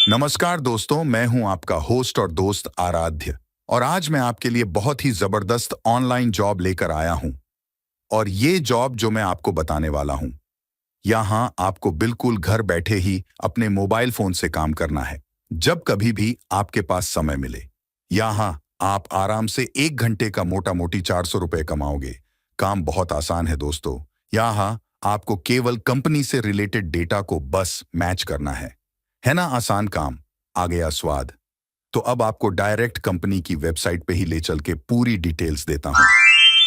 नमस्कार दोस्तों, मैं हूं आपका होस्ट और दोस्त आराध्य। और आज मैं आपके लिए बहुत ही जबरदस्त ऑनलाइन जॉब लेकर आया हूं। और ये जॉब जो मैं आपको बताने वाला हूं, यहां आपको बिल्कुल घर बैठे ही अपने मोबाइल फोन से काम करना है, जब कभी भी आपके पास समय मिले। यहां आप आराम से 1 घंटे का मोटा मोटी 400 रुपए कमाओगे। काम बहुत आसान है दोस्तों। यहां आपको केवल कंपनी से रिलेटेड डेटा को बस मैच करना है ना आसान काम। आ गया स्वाद। तो अब आपको डायरेक्ट कंपनी की वेबसाइट पे ही ले चल के पूरी डिटेल्स देता हूं।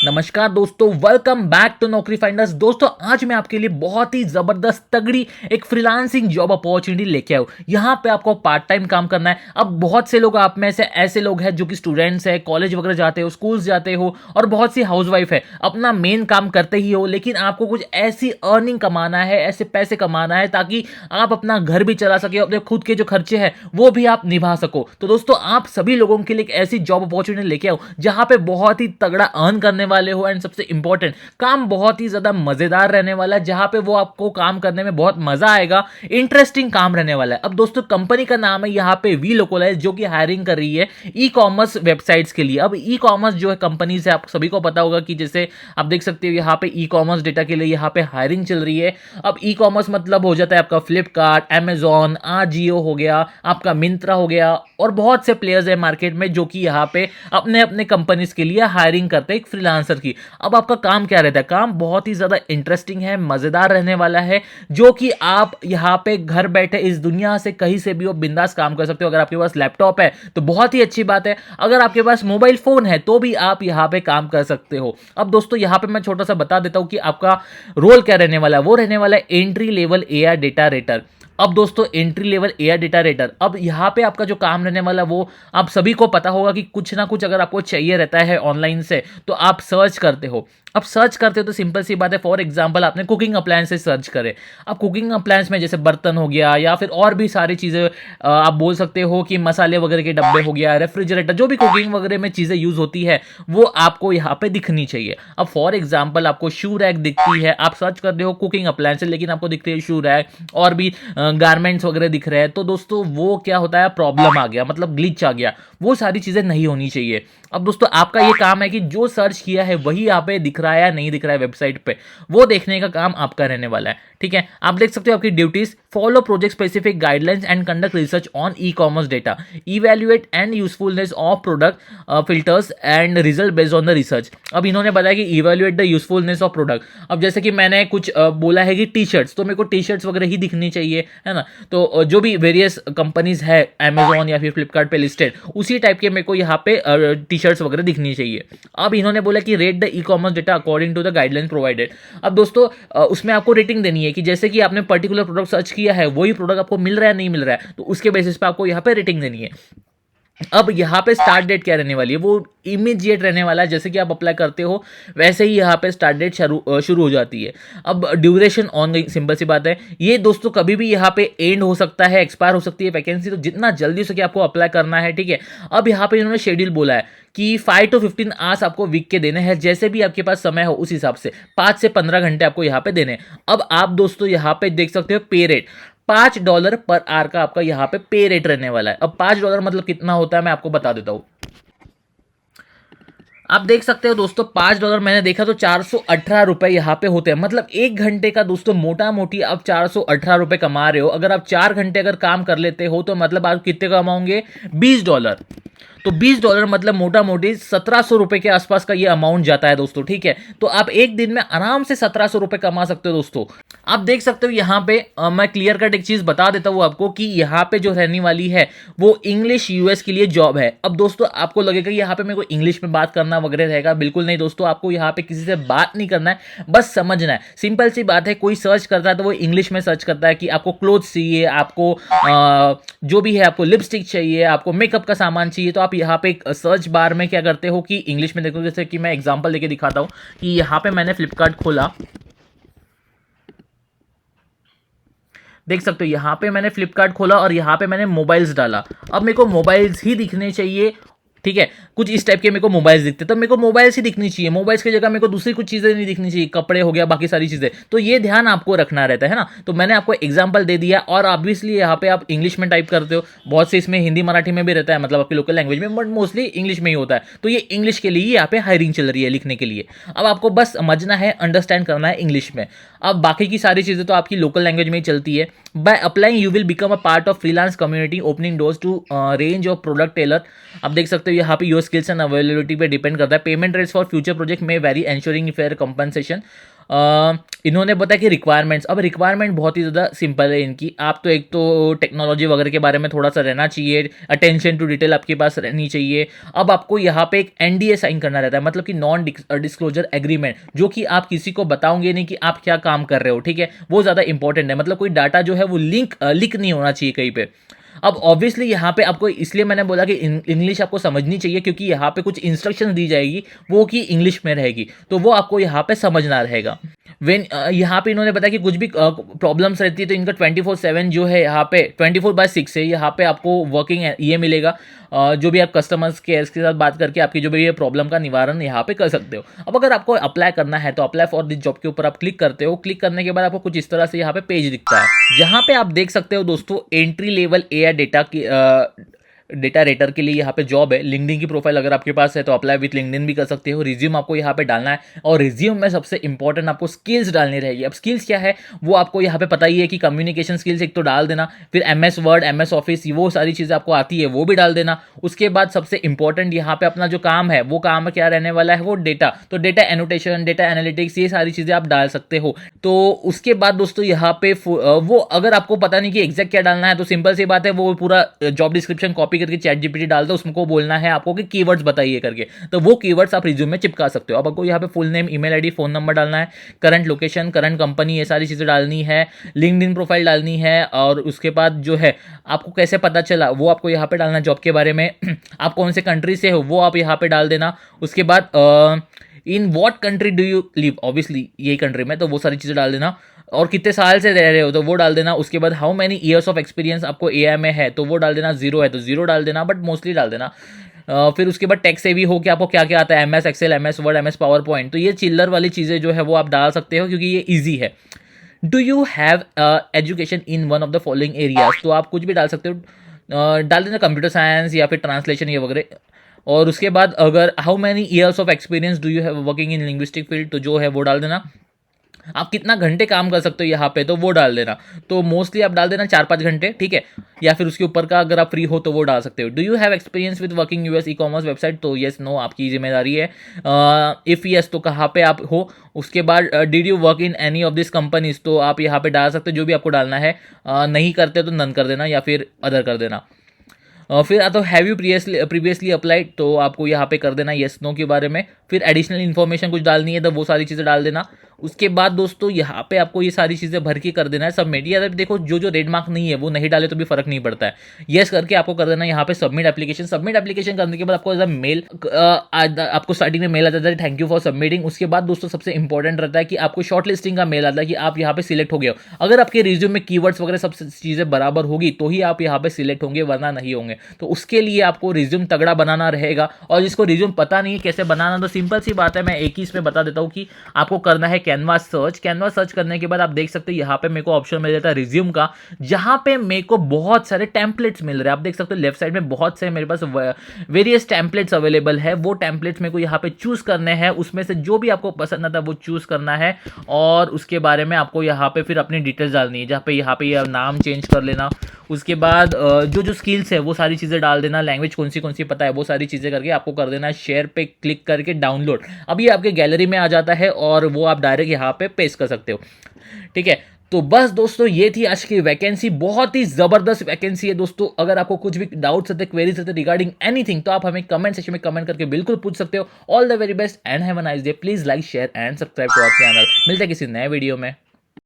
नमस्कार दोस्तों, वेलकम बैक टू नौकरी फाइंडर्स। दोस्तों, आज मैं आपके लिए बहुत ही जबरदस्त तगड़ी एक फ्रीलांसिंग जॉब अपॉर्चुनिटी लेके आया हूं। यहाँ पे आपको पार्ट टाइम काम करना है। अब बहुत से लोग आप में से ऐसे लोग हैं जो कि स्टूडेंट्स हैं, कॉलेज वगैरह जाते हो, स्कूल्स जाते हो, और बहुत सी हाउसवाइफ है, अपना मेन काम करते ही हो, लेकिन आपको कुछ ऐसी अर्निंग कमाना है, ऐसे पैसे कमाना है ताकि आप अपना घर भी चला सके, अपने खुद के जो खर्चे हैं वो भी आप निभा सको। तो दोस्तों, आप सभी लोगों के लिए एक ऐसी जॉब अपॉर्चुनिटी लेके आओ जहां पे बहुत ही तगड़ा अर्न करने वाले हो, एंड सबसे इंपॉर्टेंट, काम बहुत ही ज्यादा मजेदार रहने वाला है, जहां पे वो आपको काम करने में बहुत मजा आएगा, इंटरेस्टिंग काम रहने वाला है। अब दोस्तों, कंपनी का नाम है यहाँ पे वी लोकोलाइज, जो कि हायरिंग कर रही है ई कॉमर्स वेबसाइट्स के लिए। अब ई कॉमर्स जो है कंपनी से आप सभी को पता होगा कि जैसे आप देख सकते हो यहाँ पे ई कॉमर्स डेटा के लिए यहाँ पे हायरिंग चल रही है। अब ई कॉमर्स मतलब हो जाता है आपका फ्लिपकार्ट, अमेजॉन, आजियो हो गया, आपका मिंत्रा हो गया, और बहुत से प्लेयर्स है मार्केट में जो कि यहाँ पे अपने अपने कंपनीज के लिए हायरिंग करते हैं एक फ्रीलांसर की। अब आपका काम क्या रहता है? काम बहुत ही ज्यादा इंटरेस्टिंग है, मजेदार रहने वाला है, जो कि आप यहाँ पे घर बैठे इस दुनिया से कहीं से भी वो बिंदास काम कर सकते हो। अगर आपके पास लैपटॉप है तो बहुत ही अच्छी बात है, अगर आपके पास मोबाइल फोन है तो भी आप यहाँ पे काम कर सकते हो। अब दोस्तों, यहाँ पे मैं छोटा सा बता देता हूँ कि आपका रोल क्या रहने वाला है। वो रहने वाला है entry level AI data rater. अब दोस्तों, entry level AI data rater, अब यहाँ पे आपका जो काम रहने वाला वो आप सभी को पता होगा कि कुछ ना कुछ अगर आपको चाहिए रहता है ऑनलाइन से तो आप सर्च करते हो। अब सर्च करते हो तो सिंपल सी बात है, फॉर एग्जांपल आपने कुकिंग अप्लायंस से सर्च करे। अब कुकिंग अप्लायंस में जैसे बर्तन हो गया या फिर और भी सारी चीज़ें, आप बोल सकते हो कि मसाले वगैरह के डब्बे हो गया, रेफ्रिजरेटर, जो भी कुकिंग वगैरह में चीज़ें यूज़ होती है वो आपको यहाँ पे दिखनी चाहिए। अब फॉर एग्जाम्पल आपको शू रैक दिखती है, आप सर्च करते हो कुकिंग अप्लायंस लेकिन आपको दिखती है शू रैक, और भी गारमेंट्स वगैरह दिख रहे हैं, तो दोस्तों वो क्या होता है, प्रॉब्लम आ गया, मतलब ग्लिच आ गया। वो सारी चीज़ें नहीं होनी चाहिए। अब दोस्तों, आपका ये काम है कि जो सर्च किया है वही यहाँ पे दिख रहा है या नहीं दिख रहा है वेबसाइट पे, वो देखने का काम आपका रहने वाला है। ठीक है, आप देख सकते हो आपकी duties: follow project specific guidelines and conduct research on E commerce data, evaluate and usefulness of product filters and result based on the research. अब इन्होंने बताया कि evaluate the usefulness of product. अब जैसे कि मैंने कुछ बोला है कि टी शर्ट्स, तो मेरे को टी शर्ट्स वगैरह ही दिखनी चाहिए, है ना। तो जो भी वेरियस कंपनीज है अमेजॉन या फिर फ्लिपकार्ट पे लिस्टेड, उसी टाइप के मेरे को यहाँ पे टी शर्ट्स वगैरह दिखनी चाहिए। अब इन्होंने बोला कि rate the e commerce data according to the guideline provided. अब दोस्तों, उसमें आपको रेटिंग देनी है कि जैसे कि आपने पर्टिकुलर प्रोडक्ट सर्च किया है, वही प्रोडक्ट आपको मिल रहा है नहीं मिल रहा है, तो उसके बेसिस पे आपको यहाँ पे रेटिंग देनी है। अब यहाँ पे स्टार्ट डेट क्या रहने वाली है, वो इमीडिएट रहने वाला है। जैसे कि आप अप्लाई करते हो वैसे ही यहाँ पे स्टार्ट डेट शुरू हो जाती है। अब ड्यूरेशन ऑन गई, सिंपल सी बात है, ये दोस्तों कभी भी यहाँ पे एंड हो सकता है, एक्सपायर हो सकती है वैकेंसी, तो जितना जल्दी हो सके आपको अप्लाई करना है। ठीक है, अब यहाँ पे इन्होंने शेड्यूल बोला है कि 5 to 15 आवर्स आपको वीक के देने हैं, जैसे भी आपके पास समय हो उस हिसाब से 5 से 15 घंटे आपको यहाँ पे देने हैं। अब आप दोस्तों यहाँ पे देख सकते हो पे रेट $5 पर आवर का आपका यहाँ पे पे रेट रहने वाला है। अब $5 मतलब कितना होता है मैं आपको बता देता हूं। आप देख सकते हो दोस्तों, $5 मैंने देखा तो 418 रुपए यहाँ पे होते हैं। मतलब 1 घंटे का दोस्तों मोटा मोटी आप 418 रुपए कमा रहे हो। अगर आप 4 घंटे अगर काम कर लेते हो तो मतलब आप कितने कमाओगे, $20। तो $20 मतलब मोटा मोटी 1700 रुपए के आसपास का ये अमाउंट जाता है दोस्तों। ठीक है, तो आप एक दिन में आराम से 1700 रुपए कमा सकते हो दोस्तों। आप देख सकते हो यहाँ पे मैं क्लियर कट एक चीज बता देता हूँ आपको कि यहाँ पे जो रहने वाली है वो इंग्लिश यूएस के लिए जॉब है। अब दोस्तों, आपको लगेगा कि यहाँ पे मेरे को इंग्लिश में बात करना वगैरह रहेगा, बिल्कुल नहीं दोस्तों, आपको यहाँ पे किसी से बात नहीं करना है, बस समझना है। सिंपल सी बात है, कोई सर्च करता है तो वो इंग्लिश में सर्च करता है कि आपको क्लोथ्स चाहिए, आपको जो भी है, आपको लिपस्टिक चाहिए, आपको मेकअप का सामान चाहिए, तो आप यहाँ पे सर्च बार में क्या करते हो कि इंग्लिश में देखो। जैसे कि मैं एग्जांपल लेके दिखाता हूँ कि यहाँ पे मैंने फ्लिपकार्ट खोला, देख सकते हो यहाँ पे मैंने फ्लिपकार्ट खोला और यहाँ पे मैंने मोबाइल्स डाला। अब मेरे को मोबाइल्स ही दिखने चाहिए ठीक है, कुछ इस टाइप के मेरे को मोबाइल्स दिखते, तो मेरे को मोबाइल्स ही दिखनी चाहिए, मोबाइल्स की जगह मेरे को दूसरी कुछ चीज़ें नहीं दिखनी चाहिए, कपड़े हो गया, बाकी सारी चीज़ें, तो ये ध्यान आपको रखना रहता है ना। तो मैंने आपको एग्जाम्पल दे दिया, और ऑब्वियसली यहाँ पे आप इंग्लिश में टाइप करते हो, बहुत से इसमें हिंदी मराठी में भी रहता है, मतलब आपकी लोकल लैंग्वेज में, बट मोस्टली इंग्लिश में ही होता है। तो ये इंग्लिश के लिए यहाँ पे हायरिंग चल रही है लिखने के लिए। अब आपको बस समझना है, अंडरस्टैंड करना है इंग्लिश में। अब बाकी की सारी चीज़ें तो आपकी लोकल लैंग्वेज में ही चलती है। By applying you will become a part of freelance community opening doors to range of product tailor. आप देख सकते हो यहाँ पे योर स्किल्स एंड अवेलेबिलिटी पे डिपेंड करता है। Payment rates for future project में वेरी एंश्योरिंग फेयर कंपनसेशन। इन्होंने बताया कि रिक्वायरमेंट्स, अब रिक्वायरमेंट बहुत ही ज़्यादा सिंपल है इनकी। आप तो एक तो टेक्नोलॉजी वगैरह के बारे में थोड़ा सा रहना चाहिए, अटेंशन टू डिटेल आपके पास रहनी चाहिए। अब आपको यहाँ पे एक एनडीए साइन करना रहता है, मतलब कि नॉन डिस्क्लोजर एग्रीमेंट, जो कि आप किसी को बताओगे नहीं कि आप क्या काम कर रहे हो, ठीक है, वो ज़्यादा इंपॉर्टेंट है। मतलब कोई डाटा जो है वो लीक नहीं होना चाहिए कहीं पे। अब ऑब्वियसली यहाँ पे आपको, इसलिए मैंने बोला कि इंग्लिश आपको समझनी चाहिए, क्योंकि यहाँ पे कुछ इंस्ट्रक्शन दी जाएगी वो कि इंग्लिश में रहेगी, तो वो आपको यहाँ पे समझना रहेगा। यहाँ पे इन्होंने बताया कि कुछ भी प्रॉब्लम्स रहती है तो इनका 24/7 जो है यहाँ पे 24/6 है, यहाँ पे आपको वर्किंग ये मिलेगा। जो भी आप कस्टमर्स केयर के साथ बात करके आपकी जो भी ये प्रॉब्लम का निवारण यहाँ पे कर सकते हो। अब अगर आपको अप्लाई करना है तो अप्लाई फॉर दिस जॉब के ऊपर आप क्लिक करते हो। क्लिक करने के बाद आपको कुछ इस तरह से यहाँ पे पेज दिखता है, जहाँ पे आप देख सकते हो दोस्तों entry level AI data rater के लिए यहाँ पे जॉब है। लिंक्डइन की प्रोफाइल अगर आपके पास है तो अप्लाई विथ लिंक्डइन भी कर सकते हो। रिज्यूम आपको यहाँ पे डालना है, और रिज्यूम में सबसे इंपॉर्टेंट आपको स्किल्स डालनी रहेगी। अब स्किल्स क्या है वो आपको यहाँ पे पता ही है कि कम्युनिकेशन स्किल्स एक तो डाल देना, फिर एमएस वर्ड, एमएस ऑफिस, वो सारी चीज़ें आपको आती है वो भी डाल देना। उसके बाद सबसे इंपॉर्टेंट यहाँ पे अपना जो काम है वो काम क्या रहने वाला है, वो डेटा, तो डेटा एनोटेशन, डेटा एनालिटिक्स, ये सारी चीज़ें आप डाल सकते हो। तो उसके बाद दोस्तों यहाँ पे वो अगर आपको पता नहीं कि एग्जैक्ट क्या डालना है तो सिंपल सी बात है, वो पूरा जॉब डिस्क्रिप्शन कॉपी करके चैट जीपीटी डाल दो, उसको बोलना है आपको कि कीवर्ड्स बताइए करके, तो वो कीवर्ड्स आप रिज्यूम में चिपका सकते हो। अब आपको यहाँ पे full name, email ID, phone number डालना है, करंट लोकेशन, करंट कंपनी, ये सारी चीज़ें डालनी है, लिंक्डइन प्रोफाइल डालनी है, और उसके बाद जो है आपको कैसे पता चला वो आपको यहाँ पे डालना है जॉब के बारे में। आप कौन से कंट्री से हो वो आप यहाँ पे डाल देना। उसके बाद in what country do you live, obviously यही कंट्री में, तो वो सारी चीज़ें डाल देना, और कितने साल से रह रहे हो तो वो डाल देना। उसके बाद how many years of experience आपको एआई में है तो वो डाल देना, 0 है तो 0 डाल देना, बट मोस्टली डाल देना। फिर उसके बाद टेक से भी हो कि आपको क्या क्या आता है, MS Excel, MS Word, MS PowerPoint, तो ये चिल्लर वाली चीज़ें जो है वो आप डाल सकते हो क्योंकि ये ईजी है। Do you have education in one of the following areas, तो आप कुछ भी डाल सकते हो, डाल देना कंप्यूटर साइंस या फिर ट्रांसलेशन ये वगैरह। और उसके बाद अगर how many years of experience do you have working in linguistic field, तो जो है वो डाल देना। आप कितना घंटे काम कर सकते हो यहाँ पे तो वो डाल देना, तो मोस्टली आप डाल देना 4-5 घंटे, ठीक है, या फिर उसके ऊपर का अगर आप फ्री हो तो वो डाल सकते हो। Do you have experience with working US e commerce website, तो येस नो आपकी जिम्मेदारी है। इफ़ येस तो कहाँ पे आप हो। उसके बाद did you work in any of this companies, तो आप यहाँ पे डाल सकते हो जो भी आपको डालना है। नहीं करते तो नन कर देना या फिर अदर कर देना। फिर तो हैव यू प्रीवियसली अप्लाइड, तो आपको यहाँ पे कर देना येस नो के बारे में। फिर एडिशनल इन्फॉर्मेशन कुछ डालनी है तो वो सारी चीज़ें डाल देना। उसके बाद दोस्तों यहाँ पे आपको ये सारी चीज़ें भर के कर देना है सबमिट। या देखो जो रेड मार्क नहीं है वो नहीं डाले तो भी फर्क नहीं पड़ता है, येस करके आपको कर देना यहाँ पे सबमिट एप्लीकेशन। सबमिट एप्लीकेशन करने के बाद आपको एज अ मेल, आपको स्टार्टिंग में मेल आता है थैंक यू फॉर सबमिटिंग। उसके बाद दोस्तों सबसे इंपॉर्टेंट रहता है कि आपको शॉर्ट लिस्टिंग का मेल आता है कि आप यहाँ पे सिलेक्ट हो गए हो। अगर आपके रिज्यूम में कीवर्ड्स वगैरह सब चीज़ें बराबर होगी तो ही आप यहाँ पे सिलेक्ट होंगे, वरना नहीं होंगे। तो उसके लिए आपको रिज्यूम तगड़ा बनाना रहेगा, और जिसको रिज्यूम पता नहीं है कैसे बनाना, तो सिंपल सी बात है, मैं एक ही इसमें बता देता हूँ कि आपको करना है कैनवास सर्च। कैनवास सर्च करने के बाद आप देख सकते हो यहाँ पे मेरे को ऑप्शन मिल जाता है रिज्यूम का, जहाँ पे मेरे को बहुत सारे टेम्पलेट्स मिल रहे हैं। आप देख सकते हो लेफ्ट साइड में बहुत से मेरे पास वेरियस टेम्पलेट्स अवेलेबल है। वो टेम्पलेट्स मेरे को यहाँ पे चूज करने हैं, उसमें से जो भी आपको पसंद आता है वो चूज करना है, और उसके बारे में आपको यहाँ पे फिर अपनी डिटेल्स डालनी है, जहाँ पे यहाँ पे नाम चेंज कर लेना। उसके बाद जो स्किल्स है वो सारी चीज़ें डाल देना, लैंग्वेज कौन सी पता है वो सारी चीज़ें करके आपको कर देना है शेयर पे क्लिक करके डाउनलोड। अब ये आपके गैलरी में आ जाता है और वो आप डायरेक्ट यहाँ पे पेस्ट कर सकते हो, ठीक है। तो बस दोस्तों ये थी आज की वैकेंसी, बहुत ही जबरदस्त वैकेंसी है दोस्तों। अगर आपको कुछ भी डाउट्स होते, क्वेरीज होते रिगार्डिंग एनीथिंग, तो आप हमें कमेंट सेक्शन में कमेंट करके बिल्कुल पूछ सकते हो। All the very best and have a nice day. Please like, share and subscribe to our channel. मिलते हैं किसी नए वीडियो में।